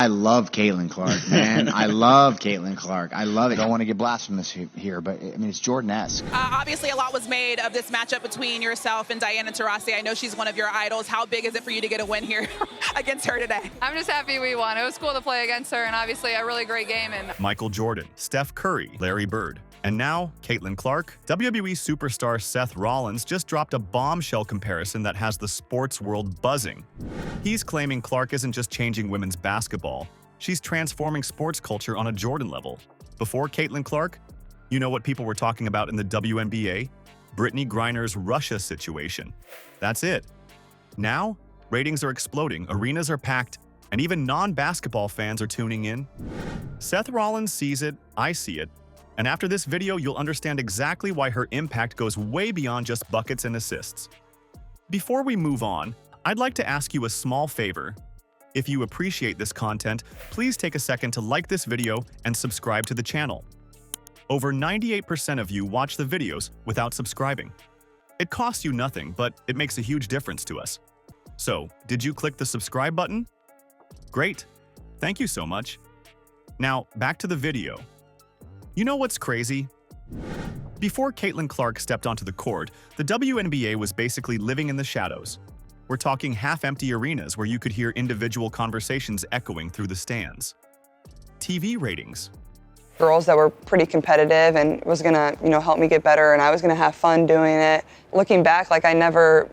I love Caitlin Clark, man. I love Caitlin Clark. I love it. I don't want to get blasphemous here, but I mean, it's Jordan-esque. Obviously, a lot was made of this matchup between yourself and Diana Taurasi. I know she's one of your idols. How big is it for you to get a win here against her today? I'm just happy we won. It was cool to play against her, and obviously a really great game. And Michael Jordan, Steph Curry, Larry Bird. And now, Caitlin Clark. WWE superstar Seth Rollins just dropped a bombshell comparison that has the sports world buzzing. He's claiming Clark isn't just changing women's basketball, she's transforming sports culture on a Jordan level. Before Caitlin Clark, you know what people were talking about in the WNBA? Brittany Griner's Russia situation. That's it. Now, ratings are exploding, arenas are packed, and even non-basketball fans are tuning in. Seth Rollins sees it, I see it. And after this video, you'll understand exactly why her impact goes way beyond just buckets and assists. Before we move on, I'd like to ask you a small favor. If you appreciate this content, please take a second to like this video and subscribe to the channel. Over 98% of you watch the videos without subscribing. It costs you nothing, but it makes a huge difference to us. So, did you click the subscribe button? Great. Thank you so much. Now, back to the video. You know what's crazy? Before Caitlin Clark stepped onto the court, the WNBA was basically living in the shadows. We're talking half-empty arenas where you could hear individual conversations echoing through the stands. TV ratings. Girls that were pretty competitive and was gonna, help me get better, and I was gonna have fun doing it. Looking back, I never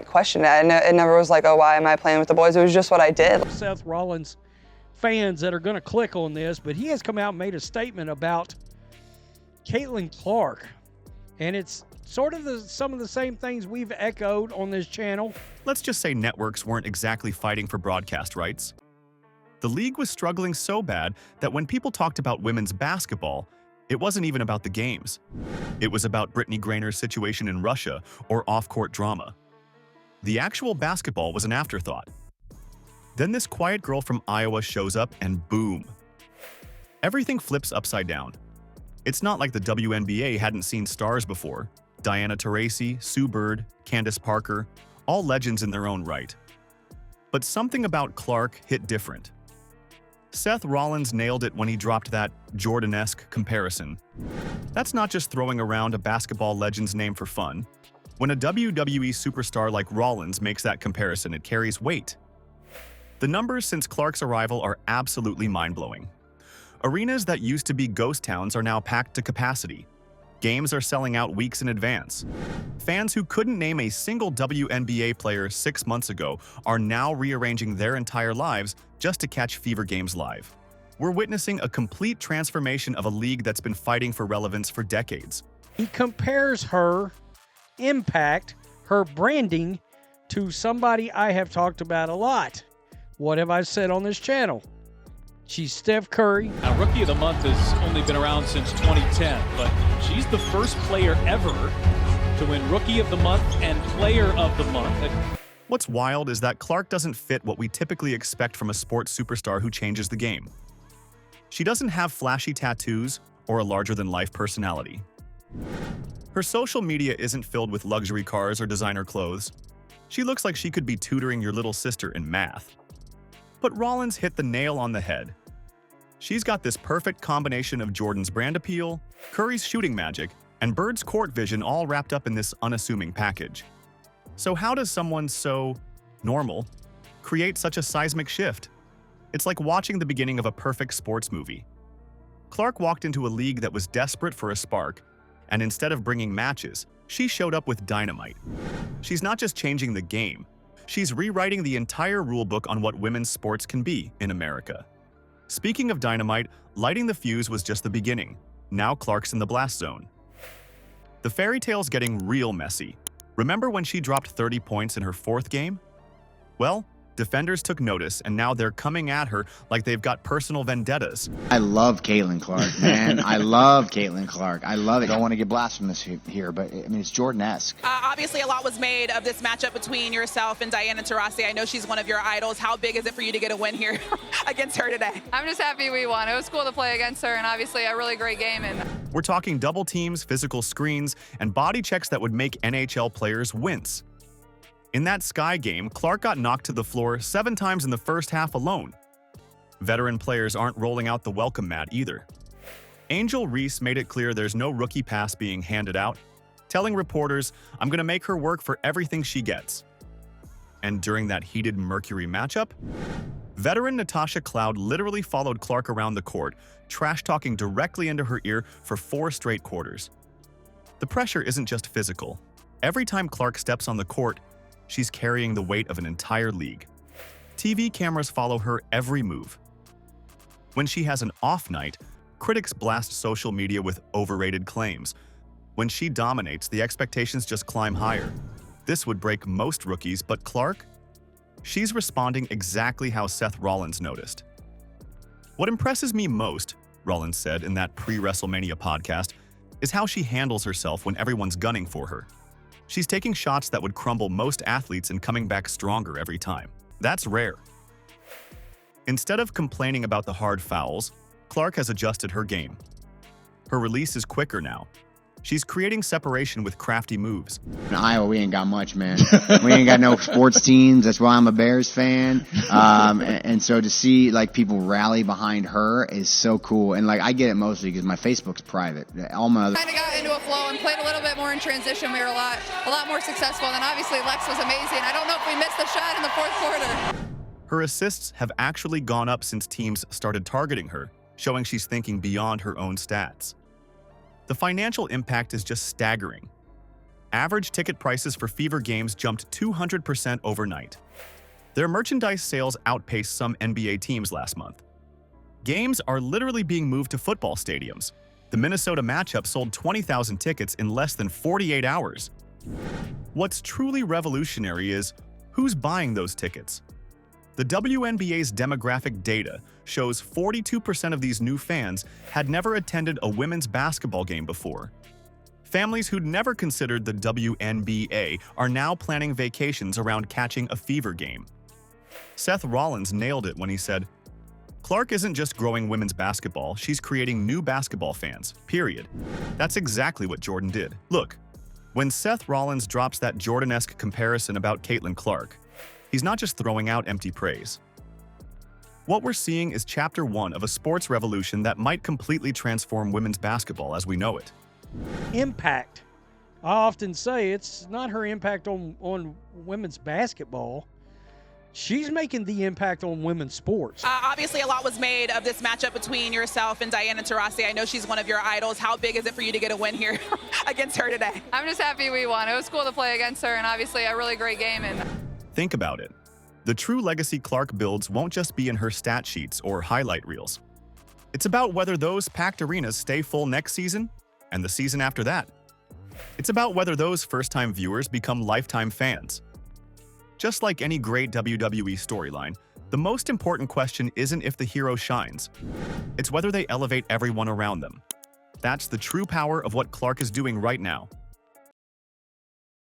questioned it. It never was like, oh, why am I playing with the boys? It was just what I did. Seth Rollins fans that are going to click on this, but he has come out and made a statement about Caitlin Clark, and it's sort of some of the same things we've echoed on this channel. Let's just say networks weren't exactly fighting for broadcast rights. The league was struggling so bad that when people talked about women's basketball, it wasn't even about the games. It was about Brittany Griner's situation in Russia or off-court drama. The actual basketball was an afterthought. Then this quiet girl from Iowa shows up and boom. Everything flips upside down. It's not like the WNBA hadn't seen stars before. Diana Taurasi, Sue Bird, Candace Parker, all legends in their own right. But something about Clark hit different. Seth Rollins nailed it when he dropped that Jordan-esque comparison. That's not just throwing around a basketball legend's name for fun. When a WWE superstar like Rollins makes that comparison, it carries weight. The numbers since Clark's arrival are absolutely mind-blowing. Arenas that used to be ghost towns are now packed to capacity. Games are selling out weeks in advance. Fans who couldn't name a single WNBA player 6 months ago are now rearranging their entire lives just to catch Fever games live. We're witnessing a complete transformation of a league that's been fighting for relevance for decades. He compares her impact, her branding, to somebody I have talked about a lot. What have I said on this channel? She's Steph Curry. Now, Rookie of the Month has only been around since 2010, but she's the first player ever to win Rookie of the Month and Player of the Month. What's wild is that Clark doesn't fit what we typically expect from a sports superstar who changes the game. She doesn't have flashy tattoos or a larger-than-life personality. Her social media isn't filled with luxury cars or designer clothes. She looks like she could be tutoring your little sister in math. But Rollins hit the nail on the head. She's got this perfect combination of Jordan's brand appeal, Curry's shooting magic, and Bird's court vision all wrapped up in this unassuming package. So how does someone so normal create such a seismic shift? It's like watching the beginning of a perfect sports movie. Clark walked into a league that was desperate for a spark, and instead of bringing matches, she showed up with dynamite. She's not just changing the game, she's rewriting the entire rulebook on what women's sports can be in America. Speaking of dynamite, lighting the fuse was just the beginning. Now Clark's in the blast zone. The fairy tale's getting real messy. Remember when she dropped 30 points in her 4th game? Well, defenders took notice, and now they're coming at her like they've got personal vendettas. I love Caitlin Clark, man. I love Caitlin Clark. I love it. I don't want to get blasphemous here, but I mean, it's Jordan-esque. Obviously, a lot was made of this matchup between yourself and Diana Taurasi. I know she's one of your idols. How big is it for you to get a win here against her today? I'm just happy we won. It was cool to play against her, and obviously a really great game. And We're talking double teams, physical screens, and body checks that would make NHL players wince. In that Sky game, Clark got knocked to the floor 7 times in the first half alone. Veteran players aren't rolling out the welcome mat either. Angel Reese made it clear there's no rookie pass being handed out, telling reporters, "I'm going to make her work for everything she gets." And during that heated Mercury matchup, veteran Natasha Cloud literally followed Clark around the court, trash-talking directly into her ear for 4 straight quarters. The pressure isn't just physical. Every time Clark steps on the court, she's carrying the weight of an entire league. TV cameras follow her every move. When she has an off night, critics blast social media with overrated claims. When she dominates, the expectations just climb higher. This would break most rookies, but Clark? She's responding exactly how Seth Rollins noticed. "What impresses me most," Rollins said in that pre-Wrestlemania podcast, "is how she handles herself when everyone's gunning for her. She's taking shots that would crumble most athletes and coming back stronger every time. That's rare." Instead of complaining about the hard fouls, Clark has adjusted her game. Her release is quicker now. She's creating separation with crafty moves. In Iowa, we ain't got much, man. We ain't got no sports teams. That's why I'm a Bears fan. And so to see like people rally behind her is so cool. And like I get it mostly because my Facebook's private. All my other Kind of got into a flow and played a little bit more in transition. We were a lot more successful. And obviously Lex was amazing. I don't know if we missed the shot in the fourth quarter. Her assists have actually gone up since teams started targeting her, showing she's thinking beyond her own stats. The financial impact is just staggering. Average ticket prices for Fever games jumped 200% overnight. Their merchandise sales outpaced some NBA teams last month. Games are literally being moved to football stadiums. The Minnesota matchup sold 20,000 tickets in less than 48 hours. What's truly revolutionary is who's buying those tickets. The WNBA's demographic data shows 42% of these new fans had never attended a women's basketball game before. Families who'd never considered the WNBA are now planning vacations around catching a Fever game. Seth Rollins nailed it when he said, "Clark isn't just growing women's basketball, she's creating new basketball fans, period." That's exactly what Jordan did. Look, when Seth Rollins drops that Jordan-esque comparison about Caitlin Clark, he's not just throwing out empty praise. What we're seeing is chapter 1 of a sports revolution that might completely transform women's basketball as we know it. Impact. I often say it's not her impact on women's basketball. She's making the impact on women's sports. Obviously, a lot was made of this matchup between yourself and Diana Taurasi. I know she's one of your idols. How big is it for you to get a win here against her today? I'm just happy we won. It was cool to play against her and obviously a really great game. Think about it. The true legacy Clark builds won't just be in her stat sheets or highlight reels. It's about whether those packed arenas stay full next season and the season after that. It's about whether those first-time viewers become lifetime fans. Just like any great WWE storyline, the most important question isn't if the hero shines. It's whether they elevate everyone around them. That's the true power of what Clark is doing right now.